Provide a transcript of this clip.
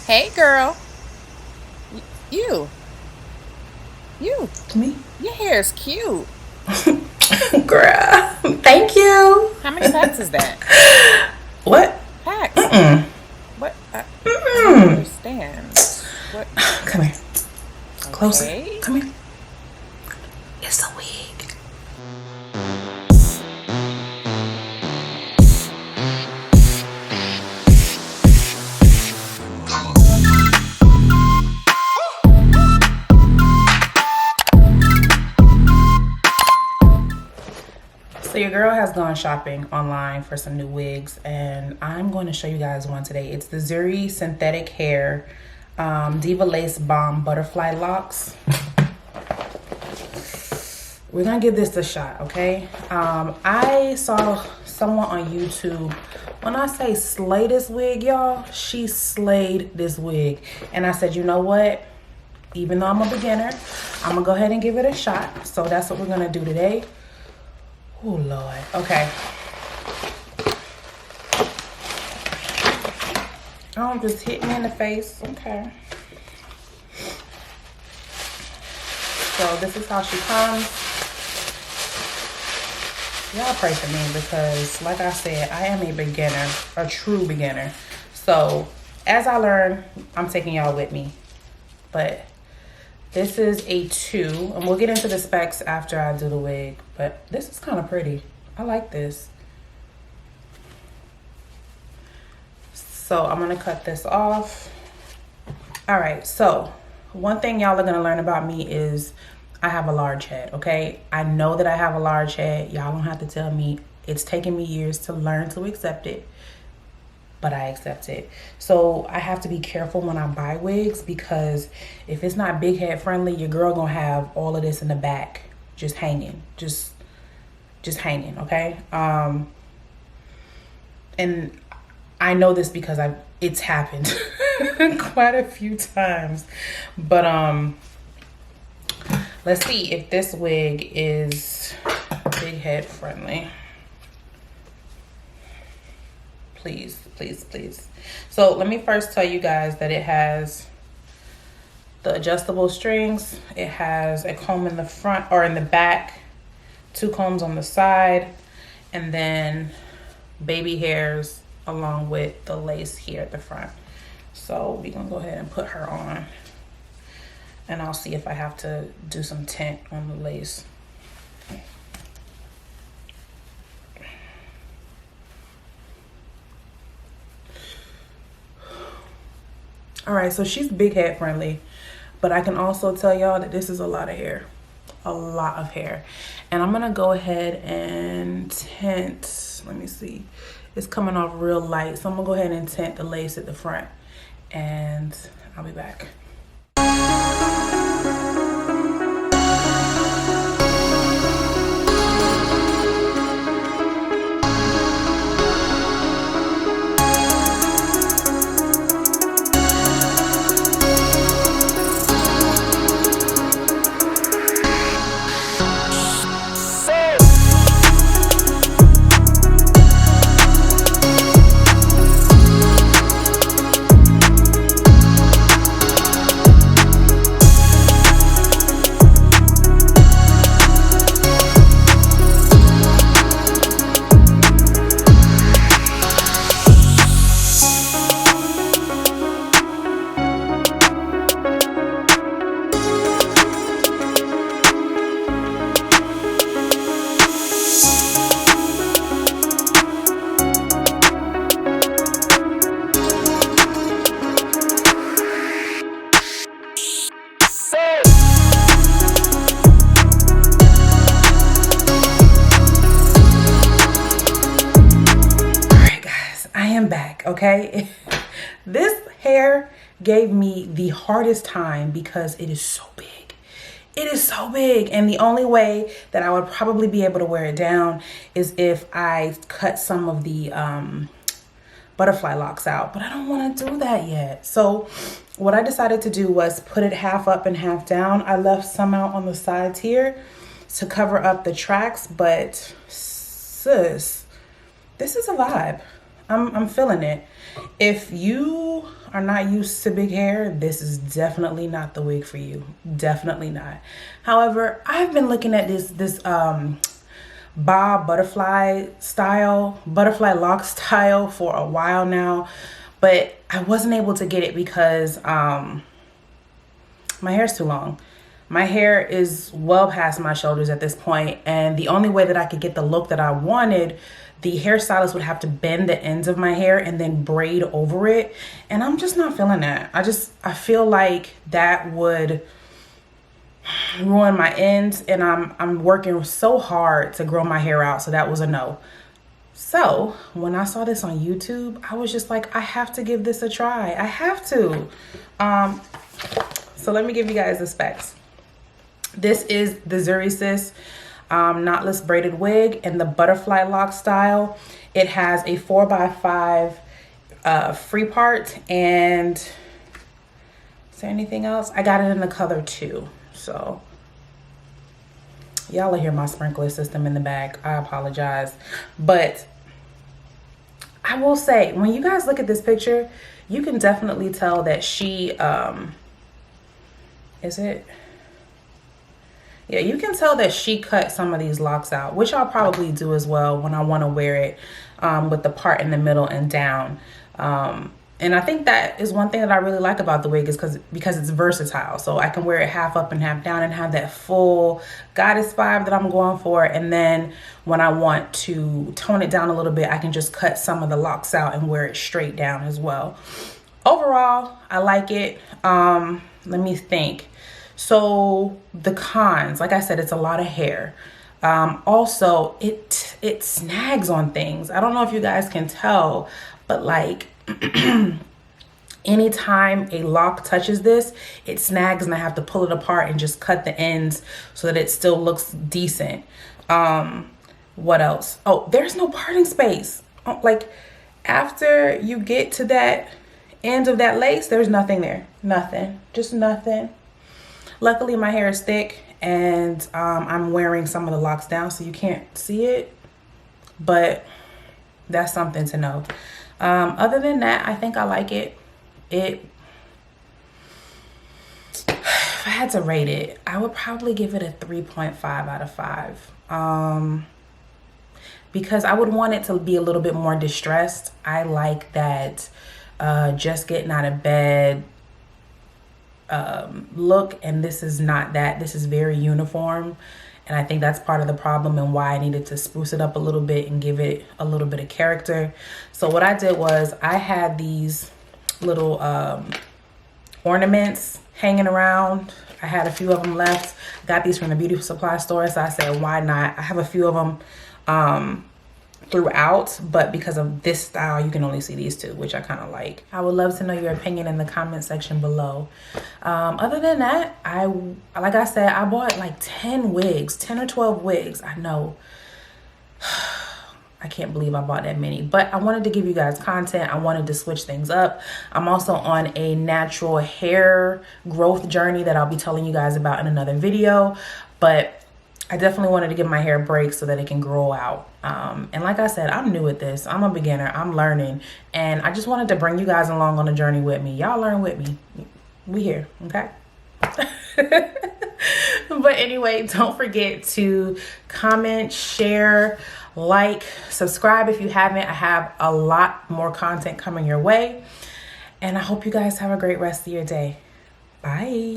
Hey, girl. You, you, Me? your hair is cute. Girl, thank you. How many packs is that? What? Packs? Mm-mm. What? I don't understand. What? Come here. Closer. Okay. Come here. It's a wig. So your girl has gone shopping online for some new wigs, and I'm going to show you guys one today. It's the Zury Synthetic Hair Diva Lace Bomb Butterfly Locks. We're gonna give this a shot, okay? I saw someone on YouTube. When I say slay this wig, y'all, she slayed this wig. And I said, you know what? Even though I'm a beginner, I'm gonna go ahead and give it a shot. So that's what we're gonna do today. Oh, Lord. Okay. Oh, just hit me in the face. Okay. So this is how she comes. Y'all pray for me because, like I said, I am a beginner, a true beginner. So as I learn, I'm taking y'all with me. But this is a 2, and we'll get into the specs after I do the wig. But this is kind of pretty. I like this. So I'm gonna cut this off. All right, so one thing y'all are gonna learn about me is I have a large head, okay? I know that I have a large head. Y'all don't have to tell me. It's taken me years to learn to accept it, but I accept it. So I have to be careful when I buy wigs because if it's not big head friendly, your girl gonna have all of this in the back just hanging, just hanging, okay? And I know this because it's happened quite a few times. But let's see if this wig is big head friendly. Please, please, please. So let me first tell you guys that it has the adjustable strings. It has a comb in the front or in the back, 2 combs on the side, and then baby hairs along with the lace here at the front. So we're gonna go ahead and put her on, and I'll see if I have to do some tint on the lace. All right, so she's big head friendly, but I can also tell y'all that this is a lot of hair, a lot of hair. And I'm gonna go ahead and tint, let me see. It's coming off real light, so I'm gonna go ahead and tint the lace at the front, and I'll be back. Back, okay? This hair gave me the hardest time because it is so big. It is so big, and the only way that I would probably be able to wear it down is if I cut some of the butterfly locks out, but I don't want to do that yet. So what I decided to do was put it half up and half down. I left some out on the sides here to cover up the tracks, but sis, this is a vibe. I'm feeling it. If you are not used to big hair, this is definitely not the wig for you. Definitely not. However, I've been looking at this bob butterfly lock style for a while now, but I wasn't able to get it because my hair's too long. My hair is well past my shoulders at this point, and the only way that I could get the look that I wanted, the hairstylist would have to bend the ends of my hair and then braid over it, and I'm just not feeling that. I feel like that would ruin my ends, and I'm working so hard to grow my hair out, so that was a no. So when I saw this on YouTube, I was just like, I have to give this a try. I have to. So let me give you guys the specs. This is the Zury Sis knotless braided wig in the butterfly lock style. It has a 4x5 free part, and is there anything else? I got it in the color 2. So y'all will hear my sprinkler system in the back. I apologize, but I will say, when you guys look at this picture, you can definitely tell that she you can tell that she cut some of these locks out, which I'll probably do as well when I want to wear it with the part in the middle and down. And I think that is one thing that I really like about the wig, is because it's versatile. So I can wear it half up and half down and have that full goddess vibe that I'm going for. And then when I want to tone it down a little bit, I can just cut some of the locks out and wear it straight down as well. Overall, I like it. Let me think. So the cons, like I said, it's a lot of hair. Also, it snags on things. I don't know if you guys can tell, but like anytime a lock touches this, it snags, and I have to pull it apart and just cut the ends so that it still looks decent. What else? Oh, there's no parting space. Like after you get to that end of that lace, there's nothing there. Nothing. Just nothing. Luckily, my hair is thick, and I'm wearing some of the locks down, so you can't see it, but that's something to know. Other than that, I think I like it. If I had to rate it, I would probably give it a 3.5 out of 5. Because I would want it to be a little bit more distressed. I like that just getting out of bed look, and this is not that. This is very uniform, and I think that's part of the problem and why I needed to spruce it up a little bit and give it a little bit of character. So what I did was I had these little ornaments hanging around. I had a few of them left. Got these from the beauty supply store, so I said, why not? I have a few of them throughout, but because of this style, you can only see these two, which I kind of like. I would love to know your opinion in the comment section below. Other than that, like I said, I bought like 10 wigs, 10 or 12 wigs. I know. I can't believe I bought that many, but I wanted to give you guys content. I wanted to switch things up. I'm also on a natural hair growth journey that I'll be telling you guys about in another video, but I definitely wanted to give my hair a break so that it can grow out. And like I said, I'm new at this. I'm a beginner. I'm learning. And I just wanted to bring you guys along on the journey with me. Y'all learn with me. We here, okay? But anyway, don't forget to comment, share, like, subscribe if you haven't. I have a lot more content coming your way. And I hope you guys have a great rest of your day. Bye.